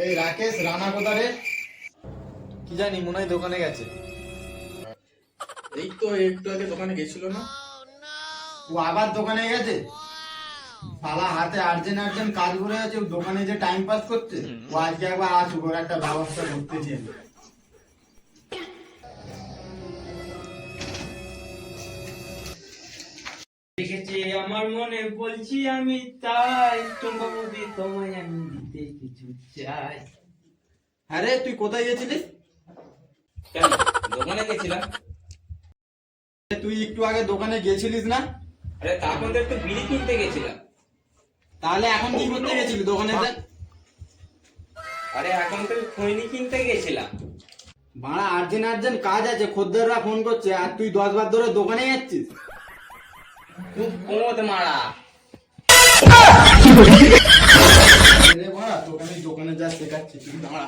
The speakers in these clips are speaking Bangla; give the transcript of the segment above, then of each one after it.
এই রাকেশ রানা কোথায়? কি জানি, মনে হয় দোকানে গেছে। এই তো একটু আগে দোকানে গেছিল না? ও আবার দোকানে গেছে? শালা হাতে আর্জেন্ট আর্জেন্ট কাজ করে আছে, ও দোকানে যে টাইম পাস করছে। ও আজকে একবার আসুক, ওর একটা ব্যবস্থা করতেছি আমি। দেখেছে আমার মনে বলছি আমি, তাই টুম্পা বৌদি তোমায় আমি দিতে কিছু চাই। আরে তুই কোথায় গেছিলিস? কেন, দোকানে গেছিলাম। তুই একটু আগে দোকানে গেছিলিস না? আরে তখন তো একটু বিড়ি কিনতে গেছিলাম। তাহলে এখন কি করতে গেছিলি দোকানে? আরে এখন তো খৈনি কিনতে গেছিলাম। বাড়া আর্জেন্ট আর্জেন্ট কাজ আছে, খদ্দেররা ফোন করছে, আর তুই 10 বার ধরে দোকানে যাচ্ছিস। খুব কোমদ মারা। রে বাড়া, তোকে আমি দোকানে যা শেখাচ্ছি, তুই দাঁড়া।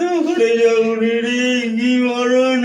দোকানে যাবো রে, কি মরণ